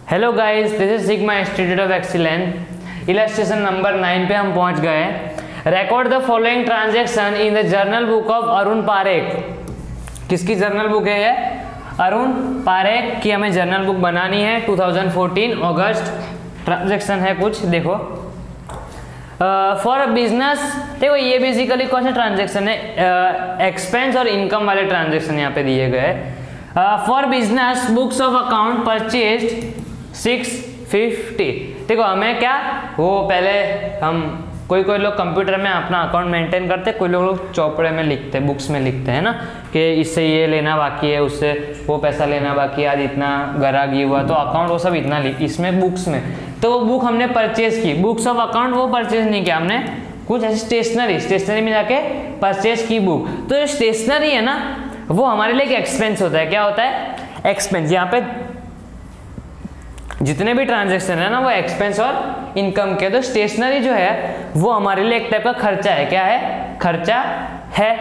Hello guys, this is Sigma Institute of excellence. Illustration number 9 पे हम पहुंच गए हैं। Record the following transaction in the journal book of Arun Parekh. किसकी journal book है ये? अरुण पारेख की हमें जर्नल बुक बनानी है। 2014 अगस्त ट्रांजैक्शन है कुछ, देखो फॉर बिजनेस। देखो ये बेसिकली कौन सा ट्रांजैक्शन है? एक्सपेंस और इनकम वाले ट्रांजैक्शन यहाँ पे दिए गए। For business books of account purchased 650। देखो हमें क्या, वो पहले हम कोई लोग कंप्यूटर में अपना अकाउंट मेंटेन करते, कोई लोग चौपड़े में लिखते, बुक्स में लिखते हैं ना, कि इससे ये लेना बाकी है, उससे वो पैसा लेना बाकी है, आज इतना ग्राहक हुआ तो अकाउंट वो सब इतना इसमें बुक्स में। तो वो बुक हमने परचेज की, बुक्स ऑफ अकाउंट वो परचेज नहीं किया हमने, कुछ ऐसी स्टेशनरी में जाके परचेज की बुक। तो जो स्टेशनरी है ना वो हमारे लिए एक एक्सपेंस होता है। क्या होता है? एक्सपेंस। यहाँ पे जितने भी ट्रांजैक्शन है ना वो एक्सपेंस और इनकम के। तो स्टेशनरी जो है वो हमारे लिए एक टाइप का खर्चा है। क्या है? खर्चा है।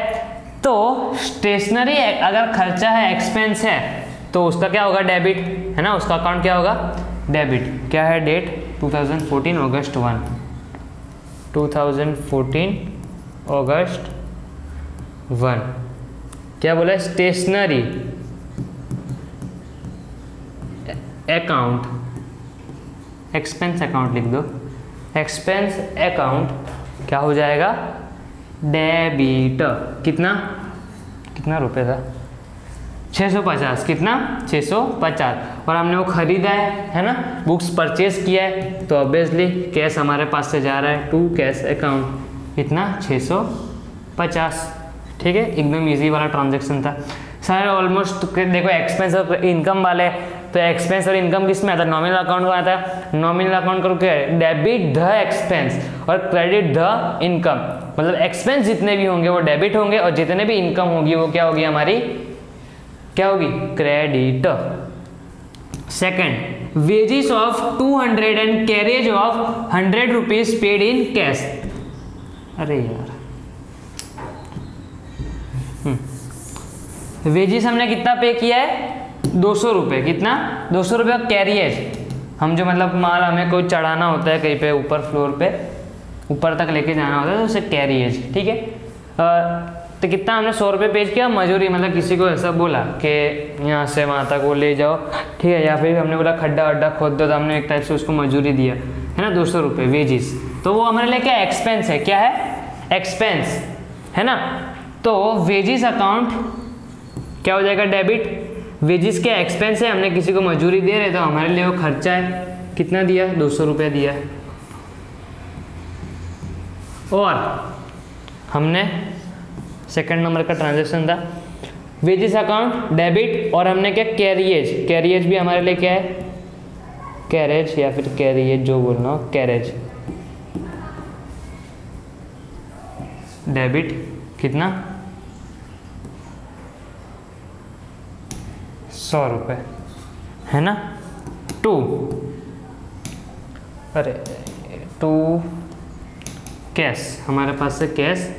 तो स्टेशनरी अगर खर्चा है, एक्सपेंस है, तो उसका क्या होगा? डेबिट है ना, उसका अकाउंट क्या होगा? डेबिट। क्या है डेट? 2014 अगस्त 1, 2014 अगस्त 1। क्या बोला? स्टेशनरी अकाउंट, एक्सपेंस अकाउंट लिख दो। एक्सपेंस अकाउंट क्या हो जाएगा? डेबिट। कितना रुपए था? 650। कितना? 650। और हमने वो खरीदा है ना, बुक्स परचेज किया है, तो ऑब्वियसली कैश हमारे पास से जा रहा है टू कैश अकाउंट। कितना? 650। ठीक है, एकदम इजी वाला ट्रांजैक्शन था सर। ऑलमोस्ट देखो एक्सपेंस और इनकम वाले, तो एक्सपेंस और इनकम किस में आता है? नॉमिनल अकाउंट में आता है। नॉमिनल अकाउंट करो क्या है? डेबिट द एक्सपेंस और क्रेडिट द इनकम। मतलब एक्सपेंस जितने भी होंगे वो डेबिट होंगे और जितने भी इनकम होगी वो क्या होगी? हमारी क्या होगी? Credit. Second, wages of 200 and carriage of 100 rupees paid in cash. अरे यार, वेजेस हमने कितना पे किया है? 200 रुपये। कितना? 200 रुपये का कैरियर। हम जो मतलब माल हमें कोई चढ़ाना होता है कहीं पे ऊपर फ्लोर पे, ऊपर तक लेके जाना होता है, तो उसे कैरियज। ठीक है, तो कितना हमने 100 रुपये पे किया। मजूरी मतलब किसी को ऐसा बोला कि यहाँ से वहाँ तक वो ले जाओ, ठीक है, या फिर हमने बोला खड्डा वड्डा खोद दो, तो हमने एक टाइप से उसको मजूरी दिया है ना, 200 रुपये वेजिस। तो वो हमारे लिए क्या? एक्सपेंस है। क्या है? एक्सपेंस है ना। तो वेजिस अकाउंट क्या हो जाएगा? डेबिट। वेजिस के एक्सपेंस है, हमने किसी को मजूरी दे रहे तो हमारे लिए वो खर्चा है। कितना दिया? 200 रुपये दिया है। और हमने सेकंड नंबर का ट्रांजैक्शन था वेजिस अकाउंट डेबिट, और हमने क्या? कैरियज। कैरियज भी हमारे लिए क्या है? कैरेज या फिर कैरियज जो बोलना हो, कैरेज। डेबिट कितना? 100 रुपये है ना। टू कैश, हमारे पास से कैश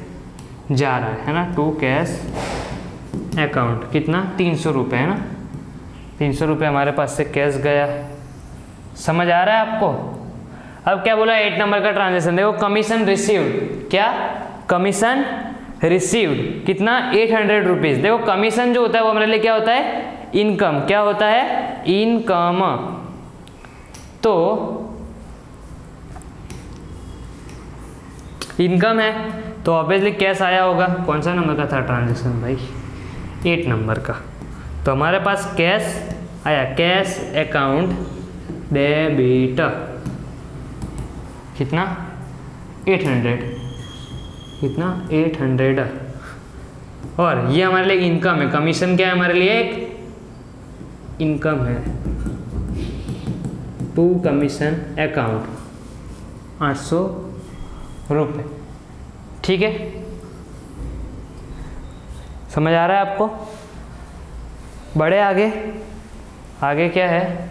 जा रहा है ना, टू कैश अकाउंट। कितना? 300 रुपये है ना। 300 रुपये हमारे पास से कैश गया। समझ आ रहा है आपको? अब क्या बोला? 8 नंबर का ट्रांजैक्शन देखो, कमीशन रिसीव्ड। क्या? Commission received. कितना? 800 रुपीज़। देखो कमीशन जो होता है वो हमारे लिए क्या होता है? इनकम। क्या होता है? इनकम। तो इनकम है तो ऑब्वियसली कैश आया होगा। कौन सा नंबर का था ट्रांजैक्शन भाई? 8 नंबर का। तो हमारे पास कैश आया, कैश अकाउंट डेबिट। कितना? 800। कितना? 800। और ये हमारे लिए इनकम है। कमीशन क्या है हमारे लिए? एक इनकम है। टू कमीशन अकाउंट 800 रुपये। ठीक है, समझ आ रहा है आपको? बढ़े आगे। आगे क्या है?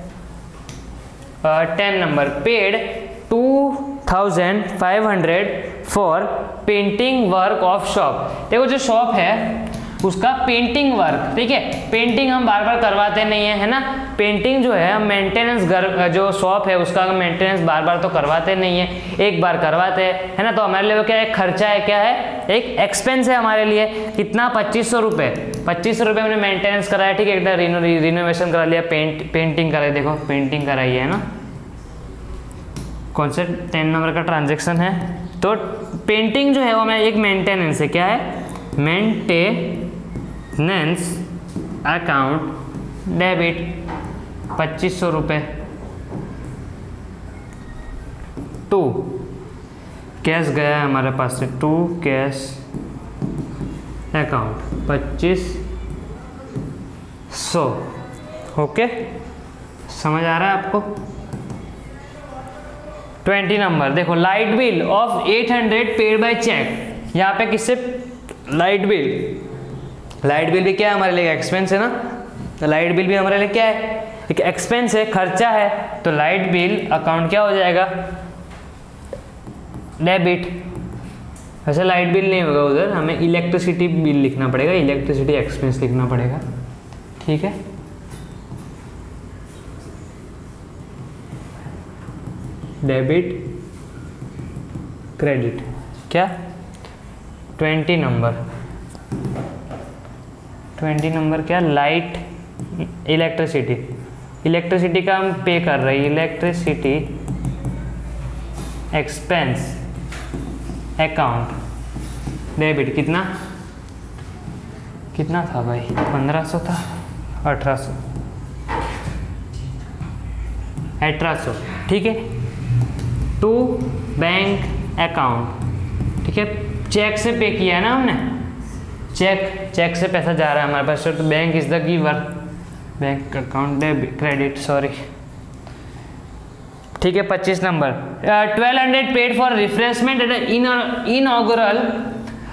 10 number, paid 2500 for painting work of shop. देखो जो शॉप है उसका पेंटिंग वर्क, ठीक है। पेंटिंग हम बार बार करवाते नहीं है, है ना। पेंटिंग जो है हम मेंटेनेंस, घर जो शॉप है उसका मेंटेनेंस बार बार तो करवाते नहीं है, एक बार करवाते हैं, है ना। तो हमारे लिए क्या है, खर्चा है, क्या है, एक एक्सपेंस है हमारे लिए। कितना, 2500 रुपये। 2500 रुपये हमने मेंटेनेंस कराया, ठीक है, एकदम रिनोवेशन करा लिया, पेंटिंग कराई, देखो पेंटिंग कराई है ना। कौन से 10 नंबर का ट्रांजेक्शन है। तो पेंटिंग जो है वो हमें एक मेंटेनेंस है, क्या है, मेंटेनेंस अकाउंट डेबिट 2500 रुपये टू कैश गया है हमारे पास से, टू कैश अकाउंट 2500। ओके, समझ आ रहा है आपको। 20 नंबर देखो, light bill of 800 paid by cheque. यहाँ पे किससे, लाइट बिल भी क्या है हमारे लिए, एक्सपेंस है ना। तो लाइट बिल भी हमारे लिए क्या है, एक एक्सपेंस है, खर्चा है। तो लाइट बिल अकाउंट क्या हो जाएगा, डेबिट। वैसे लाइट बिल नहीं होगा उधर, हमें इलेक्ट्रिसिटी बिल लिखना पड़ेगा, इलेक्ट्रिसिटी एक्सपेंस लिखना पड़ेगा, ठीक है। डेबिट क्रेडिट क्या, 20 नंबर क्या, लाइट इलेक्ट्रिसिटी का हम पे कर रहे हैं, इलेक्ट्रिसिटी एक्सपेंस अकाउंट डेबिट। कितना था भाई, 1500 था, 1800, ठीक है। टू बैंक अकाउंट, ठीक है, चेक से पे किया है ना हमने, चेक से पैसा जा रहा है हमारे पास, तो bank is the giver, bank account debit credit, sorry, ठीक है। 25 number 1200 paid for refreshment at inaugural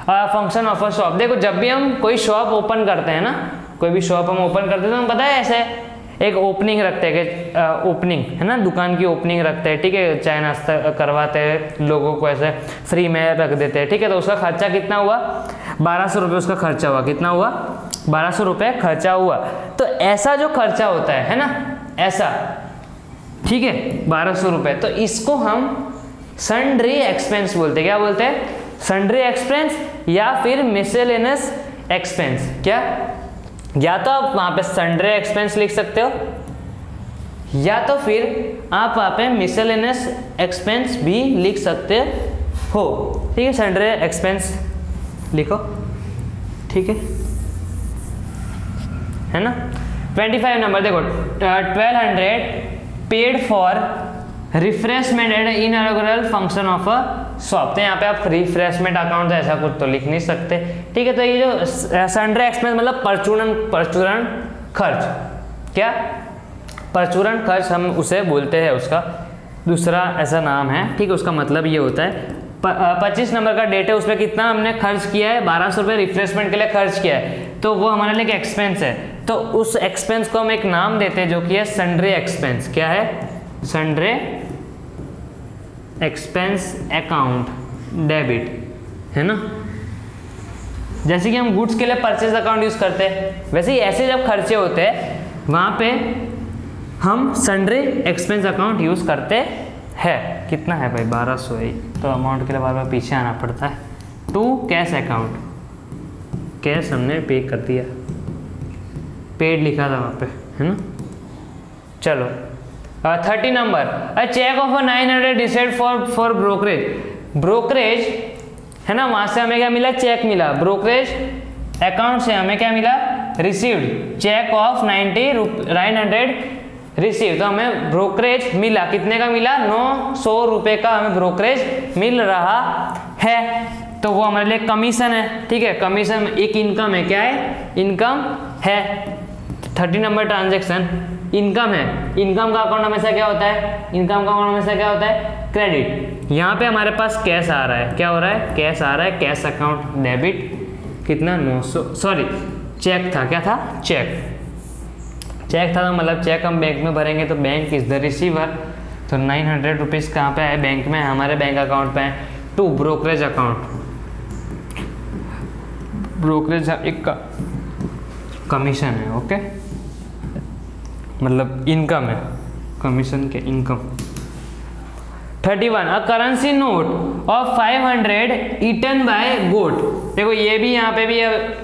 function of a shop. देखो जब भी हम कोई शॉप ओपन करते हैं ना, कोई भी शॉप हम ओपन करते हैं तो हम पता है ऐसे एक ओपनिंग रखते हैं, कि ओपनिंग है ना, दुकान की ओपनिंग रखते हैं, ठीक है, चाय नाश्ता करवाते हैं लोगों को, ऐसे फ्री में रख देते हैं, ठीक है। तो उसका खर्चा कितना हुआ, 1200 रुपये उसका खर्चा हुआ। कितना हुआ, 1200 रुपये खर्चा हुआ। तो ऐसा जो खर्चा होता है ना, ऐसा, ठीक है, 1200 रुपये, तो इसको हम सन्ड्री एक्सपेंस बोलते हैं। क्या बोलते हैं, सन्ड्री एक्सपेंस या फिर मिसलेनियस एक्सपेंस। क्या, या तो आप वहां पे सन्ड्री एक्सपेंस लिख सकते हो, या तो फिर आप वहां पे मिसलेनियस एक्सपेंस भी लिख सकते हो, ठीक है। सन्ड्री एक्सपेंस लिखो, ठीक है ना। 25 नंबर देखो, 1200 paid for refreshment at inaugural function of a shop. तो यहाँ पे आप रिफ्रेशमेंट अकाउंट ऐसा कुछ तो लिख नहीं सकते, ठीक है। तो ये जो सन्ड्री एक्सपेंस मतलब परचूरण खर्च, क्या, परचूरण खर्च हम उसे बोलते हैं, उसका दूसरा ऐसा नाम है, ठीक है। उसका मतलब ये होता है 25 नंबर का डेट है, उसमें कितना हमने खर्च किया है, 1200 रुपये रिफ्रेशमेंट के लिए खर्च किया है, तो वो हमारे लिए एक एक्सपेंस है। तो उस एक्सपेंस को हम एक नाम देते हैं जो कि है सन्ड्री एक्सपेंस। क्या है, सन्ड्री एक्सपेंस अकाउंट डेबिट, है ना। जैसे कि हम गुड्स के लिए परचेज अकाउंट यूज करते हैं, वैसे ही ऐसे जब खर्चे होते हैं वहां पे हम सन्ड्री एक्सपेंस अकाउंट यूज करते हैं। कितना है भाई, 1200 है, तो अमाउंट के लिए बार बार पीछे आना पड़ता है। टू कैश अकाउंट, कैश हमने पे कर दिया, पेड लिखा था वहाँ पे, है ना। चलो 30 number, a cheque of 900 received for brokerage, है ना। वहां से हमें क्या मिला, चेक मिला। ब्रोकरेज अकाउंट से हमें क्या मिला, रिसीव्ड चेक ऑफ 900 रिसीव। तो हमें ब्रोकरेज मिला, कितने का मिला, 900 रुपये का हमें ब्रोकरेज मिल रहा है। तो वो हमारे लिए कमीशन है, ठीक है। कमीशन एक इनकम है, क्या है, इनकम है। 30 नंबर ट्रांजेक्शन इनकम है। इनकम का अकाउंट हमेशा क्या होता है, इनकम का अकाउंट हमेशा क्या होता है, क्रेडिट। यहाँ पे हमारे पास कैश आ रहा है, क्या हो रहा है, कैश आ रहा है, कैश अकाउंट डेबिट। कितना, 900, सॉरी चेक था, क्या था, चेक था, तो मतलब चेक हम बैंक में भरेंगे तो बैंक इज द रिसीवर। तो 900 रुपीज़ कहाँ पे है, बैंक में, हमारे बैंक अकाउंट पे है। टू ब्रोकरेज अकाउंट, ब्रोकरेज एक कमीशन है, ओके, मतलब इनकम है, कमीशन के income. 31 a currency note of 500 eaten by goat. देखो ये भी यहाँ पे भी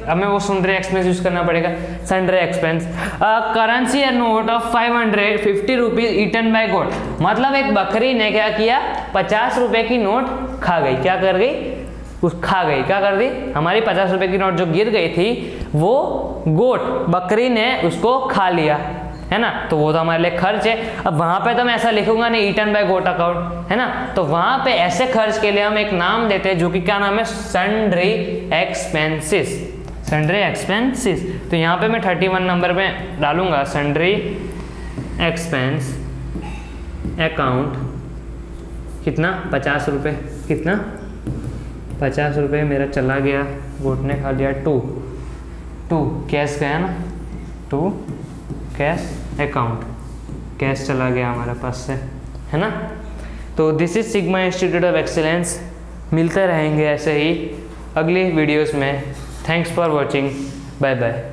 हमें वो सन्ड्री एक्सपेंस यूज करना पड़ेगा, sundry expense. A currency note of 550 rupees eaten by goat, मतलब एक बकरी ने क्या किया, 50 रुपए की नोट खा गई। क्या कर गई? खा गई, क्या कर दी? हमारी 50 रुपए की नोट जो गिर गई थी वो गोट, बकरी ने उसको खा लिया, है ना, तो वो तो हमारे लिए खर्च है। अब वहां पे तो मैं ऐसा लिखूंगा नहीं ईटन बाय गोट अकाउंट, है ना, तो वहां पे ऐसे खर्च के लिए हम एक नाम देते हैं जो कि क्या नाम है, सन्ड्री एक्सपेंसेस, सन्ड्री एक्सपेंसेस। तो यहाँ पे मैं 31 नंबर में डालूंगा सन्ड्री एक्सपेंस अकाउंट, कितना, 50 रुपये, कितना, 50 रुपये मेरा चला गया, गोट ने खा लिया, टू कैश गया ना, 2 कैश अकाउंट, कैश चला गया हमारे पास से, है ना। तो this is Sigma Institute of Excellence, मिलते रहेंगे ऐसे ही अगली वीडियोस में। Thanks for watching, bye bye.